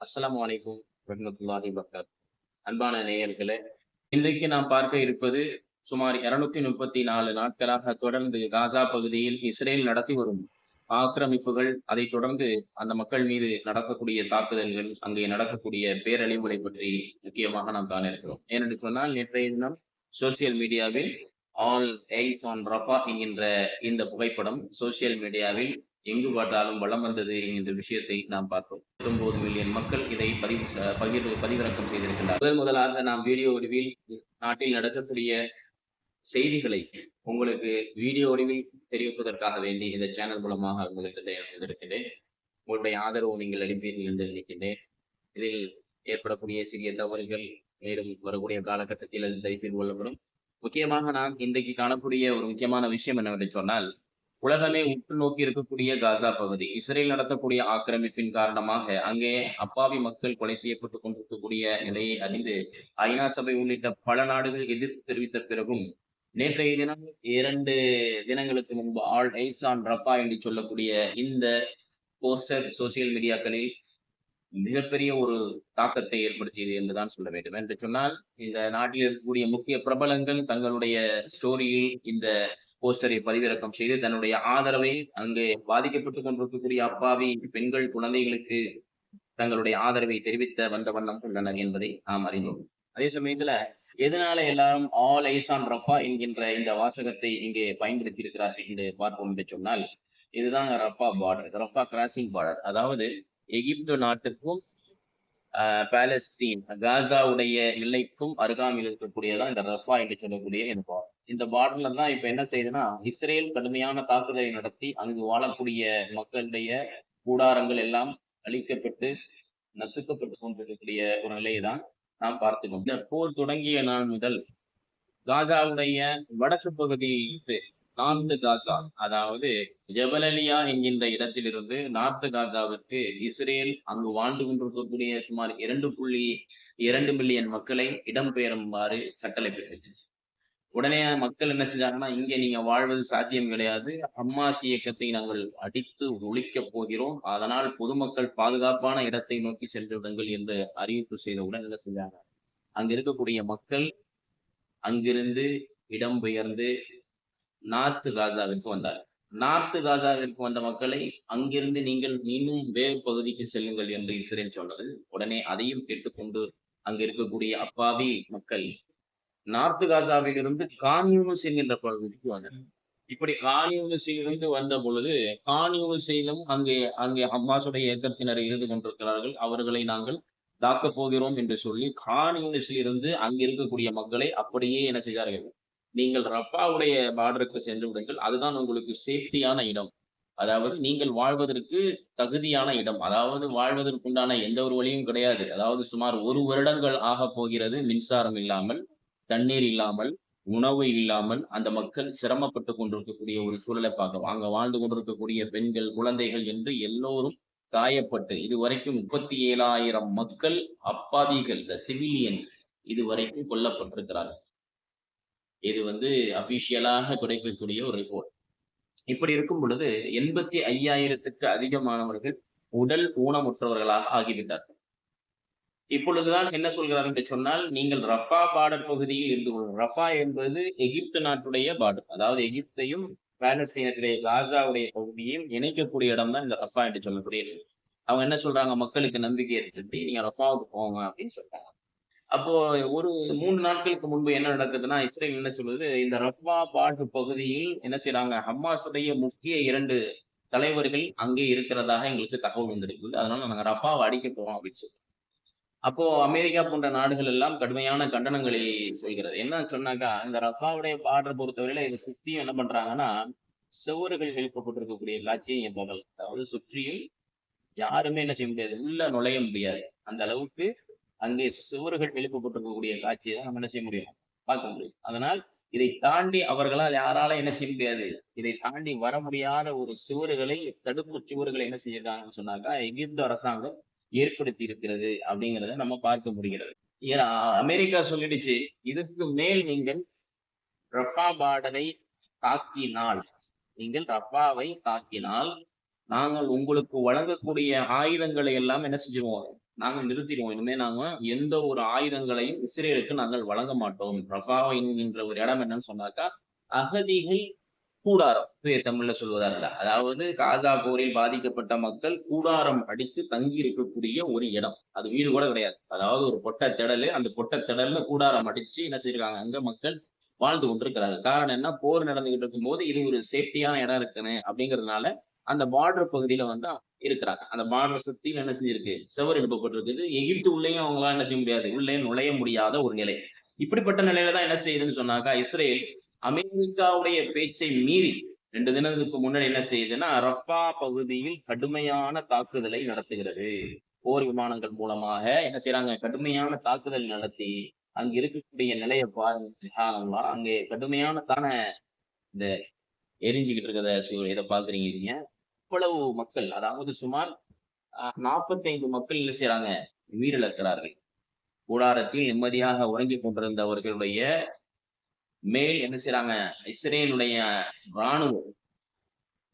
அஸ்ஸலாமு அலைக்கும் வரஹ்மத்துல்லாஹி வபரகாத்துஹு. அன்பான நேயர்களே, இன்றைக்கு நாம் பார்க்க இருப்பது சுமார் 234 நாட்களாக தொடர்ந்து காசா பகுதியில் இஸ்ரேல் நடத்தி வரும் ஆக்கிரமிப்புகள், அதைத் தொடர்ந்து அந்த மக்கள் மீது நடக்கக்கூடிய தாக்குதல்கள், அங்கே நடக்கக்கூடிய பேரழிவுகளை பற்றி முக்கியமாக நாம் காண இருக்கிறோம். ஏனென்று சொன்னால், நேற்றைய தினம் சோசியல் மீடியாவில் ஆல் ஐஸ் ஆன் ரஃபா என்கின்ற இந்த புகைப்படம் சோசியல் மீடியாவில் எங்கு பார்த்தாலும் வலம் வந்தது என்கின்ற விஷயத்தை நாம் பார்த்தோம். 19 மில்லியன் மக்கள் இதை பதிவிறக்கம் செய்திருக்கின்றனர். முதலாக நாம் வீடியோ வடிவில் நாட்டில் நடக்கக்கூடிய செய்திகளை உங்களுக்கு வீடியோ வடிவில் தெரிவிப்பதற்காக வேண்டி இந்த சேனல் மூலமாக உங்களுக்கு தெரிவித்திருக்கிறேன். உங்களுடைய ஆதரவு நீங்கள் அளிப்பீர்கள் என்று நினைக்கின்றேன். இதில் ஏற்படக்கூடிய சிறிய தவறுகள் மேலும் வரக்கூடிய காலகட்டத்தில் அது சரி செய்து கொள்ளப்படும். முக்கியமாக நாம் இன்றைக்கு காணக்கூடிய ஒரு முக்கியமான விஷயம் என்னவென்று சொன்னால், உலகமே உற்று நோக்கி இருக்கக்கூடிய காசா பகுதி இஸ்ரேல் நடத்தக்கூடிய ஆக்கிரமிப்பின் காரணமாக அங்கே அப்பாவி மக்கள் கொலை செய்யப்பட்டுக் கொண்டிருக்கக்கூடிய நிலையை அறிந்து ஐநா சபை உள்ளிட்ட பல நாடுகள் எதிர்ப்பு தெரிவித்த பிறகும் நேற்றைய தினம் 2 தினங்களுக்கு முன்பு ஆல் ஐஸ் ஆன் ரஃபா என்று சொல்லக்கூடிய இந்த போஸ்டர் சோசியல் மீடியாக்களில் மிகப்பெரிய ஒரு தாக்கத்தை ஏற்படுத்தியது என்றுதான் சொல்ல வேண்டும். என்று சொன்னால், இந்த நாட்டில் இருக்கக்கூடிய முக்கிய பிரபலங்கள் தங்களுடைய ஸ்டோரியில் இந்த போஸ்டரை பதிவிறக்கம் செய்து தன்னுடைய ஆதரவை அங்கே பாதிக்கப்பட்டுக் கொண்டிருக்கக்கூடிய அப்பாவி பெண்கள் குழந்தைகளுக்கு தங்களுடைய ஆதரவை தெரிவித்த வந்த வண்ணம் உள்ளனர் என்பதை நாம் அறிந்தோம். அதே சமயத்துல எதனால எல்லாரும் ஆல் ஐஸ் ஆன் ரஃபா என்கின்ற இந்த வாசகத்தை இங்கே பயன்படுத்தி இருக்கிறார்கள் என்று பார்ப்போம் என்று சொன்னால், இதுதான் Rafah border, Rafah crossing border. அதாவது எகிப்து நாட்டுக்கும் பாலஸ்தீன் காசாவுடைய எல்லைக்கும் அருகாமையில் இருக்கக்கூடியதான் இந்த ரஃபா என்று சொல்லக்கூடிய இந்த பார்டர். இந்த பார்டர்ல தான் இப்ப என்ன செய்யுதுன்னா, இஸ்ரேல் கடுமையான தாக்குதலை நடத்தி அங்கு வாழக்கூடிய மக்களுடைய கூடாரங்கள் எல்லாம் அழிக்கப்பட்டு நசுக்கப்பட்டு கொண்டிருக்கக்கூடிய ஒரு நிலையை தான் நாம் பார்த்துக்கோம். இந்த போர் தொடங்கிய நாள் முதல் காசாவுடைய வடக்கு பகுதியில் நார்த்து காசா, அதாவது ஜபலலியா என்கின்ற இடத்திலிருந்து நார்த்து காசாவிற்கு இஸ்ரேல் அங்கு வாழ்ந்து கொண்டிருக்கக்கூடிய சுமார் 2.2 மில்லியன் மக்களை இடம்பெயருமாறு கட்டளை பிறப்பிச்சு. உடனே மக்கள் என்ன செஞ்சாங்கன்னா, இங்க நீங்க வாழ்வது சாத்தியம் கிடையாது, ஹமாஸ் இயக்கத்தை நாங்கள் அடித்து ஒழிக்கப் போகிறோம், அதனால் பொதுமக்கள் பாதுகாப்பான இடத்தை நோக்கி சென்று விடுங்கள் என்று அறிவிப்பு செய்தவுடன் என்ன செஞ்சாங்க, அங்க இருக்கக்கூடிய மக்கள் அங்கிருந்து இடம்பெயர்ந்து நார்த்து காசாவிற்கு வந்தார். நார்த்து காசாவிற்கு வந்த மக்களை அங்கிருந்து நீங்கள் இன்னும் வேறு பகுதிக்கு செல்லுங்கள் என்று இஸ்ரேல் சொன்னது. உடனே அதையும் கேட்டுக்கொண்டு அங்க இருக்கக்கூடிய அப்பாவி மக்கள் நார்த்து காசாவில் இருந்து கான்யூனிஸ் என்கின்ற பகுதிக்கு வந்தனர். இப்படி கான்யூனிஸில் இருந்து வந்த பொழுது கான்யூனிஸிலும் அங்கே அங்கே ஹமாஸுடைய இயக்கத்தினர் இருந்து கொண்டிருக்கிறார்கள், அவர்களை நாங்கள் தாக்கப் போகிறோம் என்று சொல்லி கான்யூனிஸில் இருந்து அங்க இருக்கக்கூடிய மக்களை அப்படியே என்ன செய்தார்கள், நீங்கள் ரஃபாவுடைய பார்டருக்கு சென்று விடுங்கள், அதுதான் உங்களுக்கு சேஃப்டியான இடம், அதாவது நீங்கள் வாழ்வதற்கு தகுதியான இடம், அதாவது வாழ்வதற்குண்டான எந்த ஒரு வழியும் கிடையாது, அதாவது சுமார் 1 வருடங்கள் ஆக போகிறது மின்சாரம் இல்லாமல், தண்ணீர் இல்லாமல், உணவு இல்லாமல் அந்த மக்கள் சிரமப்பட்டு கொண்டிருக்கக்கூடிய ஒரு சூழலை பார்க்க, அங்க வாழ்ந்து கொண்டிருக்கக்கூடிய பெண்கள் குழந்தைகள் என்று எல்லோரும் காயப்பட்டு இதுவரைக்கும் 37,000 மக்கள் அப்பாவிகள் சிவிலியன்ஸ் இதுவரைக்கும் கொல்லப்பட்டிருக்கிறார்கள். இது அபிஷியலாக கிடைக்கக்கூடிய ஒரு ரிப்போர்ட். இப்படி இருக்கும் பொழுது 85,000க்கு அதிகமானவர்கள் உடல் ஊனமுற்றவர்களாக ஆகிவிட்டார்கள். இப்பொழுதுதான் என்ன சொல்கிறார் என்று சொன்னால், நீங்கள் ரஃபா பார்டர் பகுதியில் இருந்து ரஃபா என்பது எகிப்து நாட்டுடைய பார்டர், அதாவது எகிப்தையும் பாலஸ்தீனத்துடைய காசாவுடைய பகுதியும் இணைக்கக்கூடிய இடம் தான் இந்த ரஃபா என்று சொல்லக்கூடியது. அவங்க என்ன சொல்றாங்க, மக்களுக்கு நம்பிக்கை ஏற்படுத்தி நீங்க ரஃபாவுக்கு போங்க அப்படின்னு சொல்றாங்க. அப்போ ஒரு 3 நாட்களுக்கு முன்பு என்ன நடக்குதுன்னா, இஸ்ரேல் என்ன சொல்லுது, இந்த ரஃபா பார்டர் பகுதியில் என்ன செய்யறாங்க, ஹமாஸுடைய முக்கிய 2 தலைவர்கள் அங்கே இருக்கிறதாக எங்களுக்கு தகவல் வந்திருக்குது, அதனால நாங்க ரஃபாவை அடிக்க போறோம் அப்படின்னு சொல்லி. அப்போ அமெரிக்கா போன்ற நாடுகள் எல்லாம் கடுமையான கண்டனங்களை சொல்கிறது. என்ன சொன்னாக்கா, இந்த ரஃபாவுடைய பார்டர் பொறுத்தவரையில இதை சுற்றியும் என்ன பண்றாங்கன்னா, சுவர்கள் எழுப்பப்பட்டிருக்கக்கூடிய காட்சியை இங்க பார்க்கலாம். அதாவது சுற்றியும் யாருமே என்ன செய்ய முடியாது, உள்ள நுழைய முடியாது, அந்த அளவுக்கு அங்கே சுவர்கள் எழுப்பப்பட்டிருக்கக்கூடிய காட்சியை தான் நம்ம என்ன செய்ய முடியும், பார்க்க முடியும். அதனால் இதை தாண்டி அவர்களால் யாரால என்ன செய்ய முடியாது, இதை தாண்டி வர முடியாத ஒரு சுவர்களை, தடுப்பு சுவர்களை என்ன செய்யறாங்கன்னு சொன்னாக்கா எகிப்து அரசாங்கம் ஏற்படுத்தி இருக்கிறது அப்படிங்கிறத நம்ம பார்க்க முடிகிறது. ஏன்னா அமெரிக்கா சொல்லிடுச்சு, இதுக்கு மேல் நீங்கள் ரஃபா பார்டரை தாக்கினால், நீங்கள் ரஃபாவை தாக்கினால் நாங்கள் உங்களுக்கு வழங்கக்கூடிய ஆயுதங்களை எல்லாம் என்ன செஞ்சிருவோம், நாங்க நிறுத்திடுவோம். இனிமே நாங்க எந்த ஒரு ஆயுதங்களையும் இஸ்ரேலுக்கு நாங்கள் வழங்க மாட்டோம். ரஃபா என்கின்ற ஒரு இடம் என்னன்னு சொன்னாக்கா, அகதிகள் கூடாரம். தூய தமிழ்ல சொல்வதா இருந்தா. அதாவது காசா போரில் பாதிக்கப்பட்ட மக்கள் கூடாரம் அடித்து தங்கி இருக்கக்கூடிய ஒரு இடம். அது வீடு கூட கிடையாது. அதாவது ஒரு பொட்ட திடலு. அந்த பொட்ட திடல்ல கூடாரம் அடிச்சு என்ன செய்றாங்க, அங்க மக்கள் வாழ்ந்து கொண்டிருக்கிறார்கள். காரணம் என்ன? போர் நடந்துகிட்டு இருக்கும்போது இது ஒரு சேஃப்டியான இடம் இருக்குன்னு அப்படிங்கிறதுனால, அந்த பார்டர் பகுதியில வந்து இருக்கிறாங்க. அந்த பார்டர் சுத்திலும் என்ன செஞ்சிருக்கு? சுவர் எழுப்பப்பட்டிருக்குது. எகிப்து உள்ளேயும் அவங்களால என்ன செய்ய முடியாது? உள்ளே நுழைய முடியாத ஒரு நிலை. இப்படிப்பட்ட நிலையில தான் என்ன செய்யுதுன்னு சொன்னாக்கா, இஸ்ரேல் அமெரிக்காவுடைய பேச்சை மீறி 2 தினத்துக்கு முன்னாடி என்ன செய்யுதுன்னா, ரஃபா பகுதியில் கடுமையான தாக்குதலை நடத்துகிறது. போர் விமானங்கள் மூலமாக என்ன செய்றாங்க? கடுமையான தாக்குதல் நடத்தி, அங்க இருக்கக்கூடிய நிலைய பாருங்க சுப்ஹானல்லாஹ். அங்கே கடுமையான இந்த எரிஞ்சுகிட்டு இருக்கிறத இத பார்க்குறீங்க நீங்க. இவ்வளவு மக்கள் அதாவது சுமார் 45 மக்கள் என்ன செய்றாங்க? உயிரிழக்கிறார்கள். கூடாரத்தில் நிம்மதியாக உறங்கிக் கொண்டிருந்தவர்களுடைய மேல் என்ன செய்றாங்க? இஸ்ரேலுடைய ராணுவம்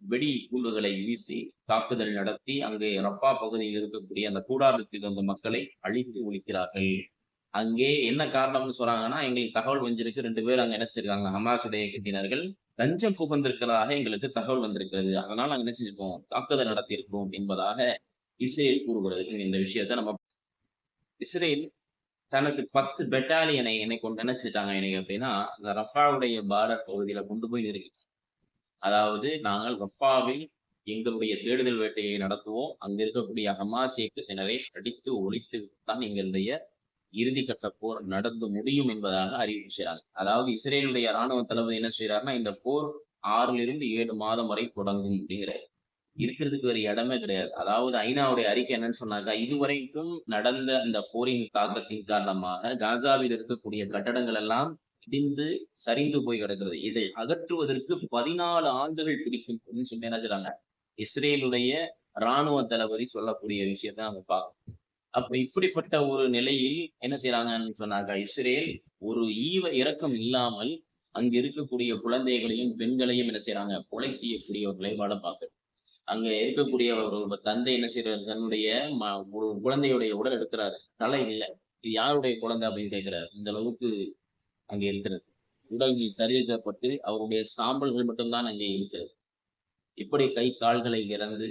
வெடி குண்டுகளை வீசி தாக்குதல் நடத்தி, அங்கே ரஃபா பகுதியில் இருக்கக்கூடிய அந்த கூடாரத்தில் இருந்த மக்களை அழித்து ஒழிக்கிறார்கள். அங்கே என்ன காரணம்னு சொல்றாங்கன்னா, எங்களுக்கு தகவல் வந்திருக்கு 2 பேர் அங்க என்ன செஞ்சிருக்காங்க, ஹமாஸுடைய இயக்கத்தினர்கள் தஞ்சம் புகுந்திருக்கிறதாக எங்களுக்கு தகவல் வந்திருக்கிறது. அதனால நாங்க என்ன செஞ்சிருக்கோம், தாக்குதல் நடத்தியிருக்கிறோம் என்பதாக இஸ்ரேல் கூறுகிறது. இந்த விஷயத்த நம்ம இஸ்ரேல் தனது 10 பெட்டாலியனை என்னை கொண்டு என்ன செஞ்சுட்டாங்க என்னைய அப்படின்னா, அந்த ரஃபாவுடைய பார்டர் பகுதியில கொண்டு போய் நிறுத்திட்டாங்க. அதாவது நாங்கள் ரஃபாவில் எங்களுடைய தேடுதல் வேட்டையை நடத்துவோம். அங்க இருக்கக்கூடிய ஹமாஸ் இயக்கத்தினரை அடித்து ஒழித்து தான் எங்களுடைய இறுதிக்கட்ட போர் நடந்து முடியும் என்பதாக அறிவிக்கிறாங்க. அதாவது இஸ்ரேலுடைய ராணுவ தளபதி என்ன செய்றாருன்னா, இந்த போர் 6லிருந்து 7 மாதம் வரை தொடங்கும் அப்படிங்கிறாரு. இருக்கிறதுக்கு வேற இடமே கிடையாது. அதாவது ஐநாவுடைய அறிக்கை என்னன்னு சொன்னாக்கா, இதுவரைக்கும் நடந்த அந்த போரின் தாக்கத்தின் காரணமாக காசாவில் இருக்கக்கூடிய கட்டடங்கள் எல்லாம் இடிந்து சரிந்து போய் கிடக்கிறது. இதை அகற்றுவதற்கு 14 ஆண்டுகள் பிடிக்கும் அப்படின்னு சொல்லி என்ன செய்றாங்க, இஸ்ரேலுடைய ராணுவ தளபதி சொல்லக்கூடிய விஷயத்த நம்ம பார்க்கிறோம். அப்ப இப்படிப்பட்ட ஒரு நிலையில் என்ன செய்றாங்கன்னு சொன்னாக்கா, இஸ்ரேல் ஒரு இரக்கம் இல்லாமல் அங்க இருக்கக்கூடிய குழந்தைகளையும், பெண்களையும் என்ன செய்றாங்க, கொலை செய்யக்கூடிய ஒரு நிலைப்பாட பார்க்குது. அங்க இருக்கக்கூடிய ஒரு தந்தை என்ன செய்றாரு, தன்னுடைய ஒரு குழந்தையுடைய உடல் எடுக்குறாரு. தலை இல்ல. இது யாருடைய குழந்தை அப்படின்னு கேட்கிறாரு. இந்த அளவுக்கு அங்கே இருக்கிறது. உடல் கருகப்பட்டு அவருடைய சாம்பல்கள் மட்டும் தான் அங்கே இருக்கிறது. இப்படி கை கால்களை இழந்து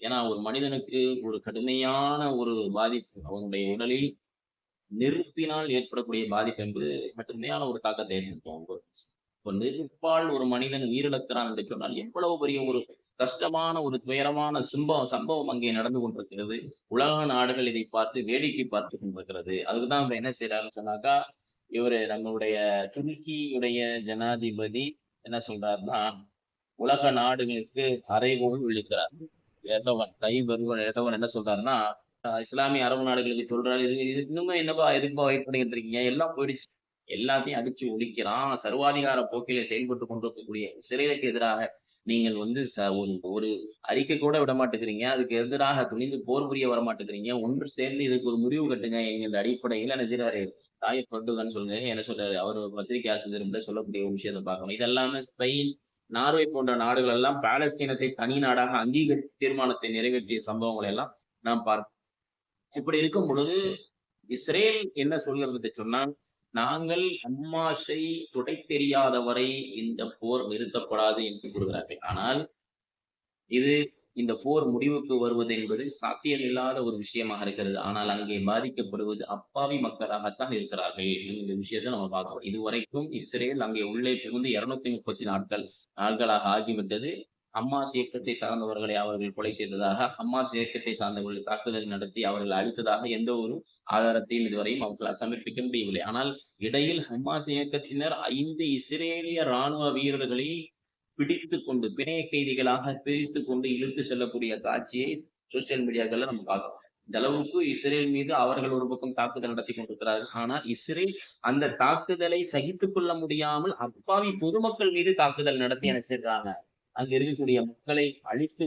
ஏன்னா ஒரு மனிதனுக்கு ஒரு கடுமையான ஒரு பாதிப்பு அவனுடைய உடலில் நெருப்பினால் ஏற்படக்கூடிய பாதிப்பு என்பது கடுமையான ஒரு தாக்கத்தை ஏற்படுத்தும். இப்போ நெருப்பால் ஒரு மனிதன் உயிரிழக்கிறான் என்று சொன்னால் எவ்வளவு பெரிய ஒரு கஷ்டமான ஒரு துயரமான சம்பவம் அங்கே நடந்து கொண்டிருக்கிறது. உலக நாடுகள் இதை பார்த்து வேடிக்கை பார்த்து கொண்டிருக்கிறது. அதுக்குதான் இப்ப என்ன செய்யறாருன்னு சொன்னாக்கா, இவரு நம்மளுடைய துருக்கியுடைய ஜனாதிபதி என்ன சொல்றாருன்னா, உலக நாடுகளுக்கு அறைகோல் விழிக்கிறார். எர்டோகன் என்ன சொல்றாருன்னா, இஸ்லாமிய அரபு நாடுகளுக்கு சொல்றாரு, இது இது இன்னுமே என்னப்பா எதுக்குப்பா வெயிட் பண்ணிட்டு இருக்கீங்க? எல்லாம் போயிடுச்சு. எல்லாத்தையும் அடிச்சு ஒழிக்கிறான். சர்வாதிகார போக்கிலே செயல்பட்டுக் கொண்டிருக்கக்கூடிய இஸ்ரேலுக்கு எதிராக நீங்கள் வந்து ஒரு ஒரு அறிக்கை கூட விட மாட்டேங்கிறீங்க. அதுக்கு எதிராக துணிந்து போர் புரிய வர மாட்டேங்கிறீங்க. ஒன்று சேர்ந்து இதுக்கு ஒரு முடிவு கட்டுங்க என்கின்ற அடிப்படையில என்ன செய்றாரு, தாயிஃப் எர்டோகன் சொல்லுங்க என்ன சொல்றாரு, அவர் பத்திரிகை ஆசிரியர் சொல்லக்கூடிய ஒரு விஷயத்த பார்க்கணும். இதெல்லாமே ஸ்பெயின், நார்வே போன்ற நாடுகள் எல்லாம் பாலஸ்தீனத்தை தனி நாடாக அங்கீகரித்து தீர்மானத்தை நிறைவேற்றிய சம்பவங்களை எல்லாம் நாம் பார்க்கிறோம். இப்படி இருக்கும் பொழுது இஸ்ரேல் என்ன சொல்கிறது என்று சொன்னால், நாங்கள் ஹமாஸை துடைத் தெரியாதவரை இந்த போர் நிறுத்தப்படாது என்று கூறுகிறார்கள். ஆனால் இது இந்த போர் முடிவுக்கு வருவது என்பது சாத்தியமில்லாத ஒரு விஷயமாக இருக்கிறது. ஆனால் அங்கே பாதிக்கப்படுவது அப்பாவி மக்களாகத்தான் இருக்கிறார்கள் என்கிற விஷயத்தை நம்ம பார்க்கிறோம். இதுவரைக்கும் இஸ்ரேல் அங்கே உள்ளே புகுந்து 230 நாட்களாக ஆகிவிட்டது. ஹமாஸ் இயக்கத்தை சார்ந்தவர்களை அவர்கள் கொலை செய்ததாக, ஹமாஸ் இயக்கத்தை சார்ந்தவர்கள் தாக்குதல் நடத்தி அவர்கள் அழித்ததாக எந்த ஒரு ஆதாரத்தையும் இதுவரையும் அவர்களால் சமர்ப்பிக்க முடியவில்லை. ஆனால் இடையில் ஹமாஸ் இயக்கத்தினர் 5 இஸ்ரேலிய ராணுவ வீரர்களை பிடித்துக் கொண்டு பிணைய கைதிகளாக பிரித்துக் கொண்டு இழுத்து செல்லக்கூடிய காட்சியை சோசியல் மீடியாக்கள்ல நம்ம பார்க்கிறோம். இந்த அளவுக்கு இஸ்ரேல் மீது அவர்கள் ஒரு பக்கம் தாக்குதல் நடத்தி கொண்டிருக்கிறார்கள். ஆனால் இஸ்ரேல் அந்த தாக்குதலை சகித்துக் கொள்ள முடியாமல் அப்பாவி பொதுமக்கள் மீது தாக்குதல் நடத்தி என்ன செய்றாங்க, அங்க இருக்கக்கூடிய மக்களை அழித்து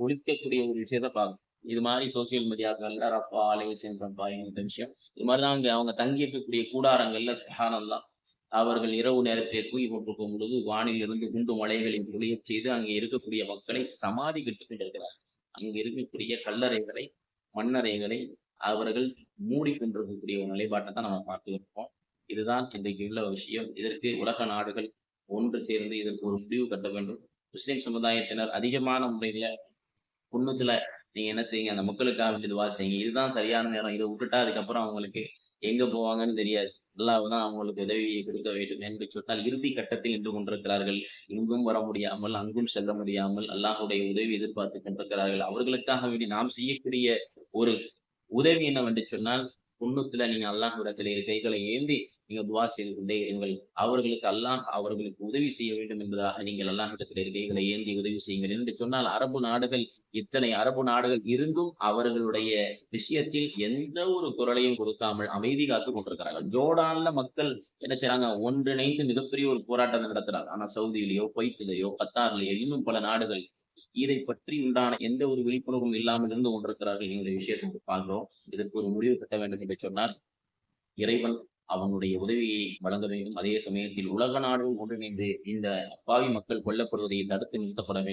ஒழிக்கக்கூடிய ஒரு விஷயத்த பார்க்கணும். இது மாதிரி சோசியல் மீடியாக்கள்ல ரஃபா, அலைஸ் என்ற இந்த விஷயம் இது மாதிரிதான் அங்க அவங்க தங்கி இருக்கக்கூடிய கூடாரங்கள்ல சுப்ஹானல்லாஹ் அவர்கள் இரவு நேரத்திலே தூங்கி கொண்டிருக்கும் பொழுது வானில் இருந்து குண்டு மலைகளை பொழியச் செய்து அங்கே இருக்கக்கூடிய மக்களை சமாதி கட்டிக் கொண்டிருக்கிறார். அங்கு இருக்கக்கூடிய கல்லறைகளை, மண்ணறைகளை அவர்கள் மூடிக்கொண்டிருக்கக்கூடிய ஒரு நிலைப்பாட்டை தான் நம்ம பார்த்து இருக்கோம். இதுதான் இன்றைக்கு உள்ள விஷயம். இதற்கு உலக நாடுகள் ஒன்று சேர்ந்து இதற்கு ஒரு முடிவு கட்ட வேண்டும். முஸ்லிம் சமுதாயத்தினர் அதிகமான முறையில குன்னூத்துல நீங்க என்ன செய்யுங்க, அந்த மக்களுக்காக வேண்டி துவா செய்யுங்க. இதுதான் சரியான நேரம். இத விட்டுட்டா அதுக்கப்புறம் அவங்களுக்கு எங்க போவாங்கன்னு தெரியாது. அல்லாஹ் தான் அவங்களுக்கு உதவியை கொடுக்க வேண்டும் என்று சொன்னால் இறுதி கட்டத்தில் நின்று கொண்டிருக்கிறார்கள். இங்கும் வர முடியாமல், அங்கும் செல்ல முடியாமல் அல்லாஹ்வுடைய உதவி எதிர்பார்த்துக் கொண்டிருக்கிறார்கள். அவர்களுக்காக வேண்டி நாம் செய்யக்கூடிய ஒரு உதவி என்னவென்று சொன்னால், குன்னூத்துல நீங்க அல்லாஹ்விடத்திலே இரு கைகளை ஏந்தி நீங்க துவா செய்து கொண்டே இருங்கள். அவர்களுக்கு அல்லாஹ் அவர்களுக்கு உதவி செய்ய வேண்டும் என்பதாக நீங்கள் அல்லாஹ்விடத்திலே இரு கைகளை ஏந்தி உதவி செய்யுங்கள். என்று சொன்னால் அரபு நாடுகள் இத்தனை அரபு நாடுகள் இருந்தும் அவர்களுடைய விஷயத்தில் எந்த ஒரு குரலையும் கொடுக்காமல் அமைதி காத்துக் கொண்டிருக்கிறார்கள். ஜோர்டான்ல மக்கள் என்ன செய்றாங்க? ஒன்றிணைந்து மிகப்பெரிய ஒரு போராட்டத்தை நடத்துறாங்க. ஆனா சவுதியிலயோ, குவைத்திலயோ, கத்தார்லயோ இன்னும் பல நாடுகள் இதை பற்றி உண்டான எந்த ஒரு விழிப்புணர்வும் இல்லாமல் இருந்து கொண்டிருக்கிறார்கள் என்கிற விஷயத்தை பார்க்கிறோம். இதற்கு ஒரு முடிவு கட்ட வேண்டும் என்று சொன்னால், இறைவன் அவனுடைய உதவியை வழங்க வேண்டும். அதே சமயத்தில் உலக நாடுகள் ஒன்றிணைந்து இந்த அப்பாவி மக்கள் கொல்லப்படுவதை தடுத்து நிறுத்தப்பட வேண்டும்.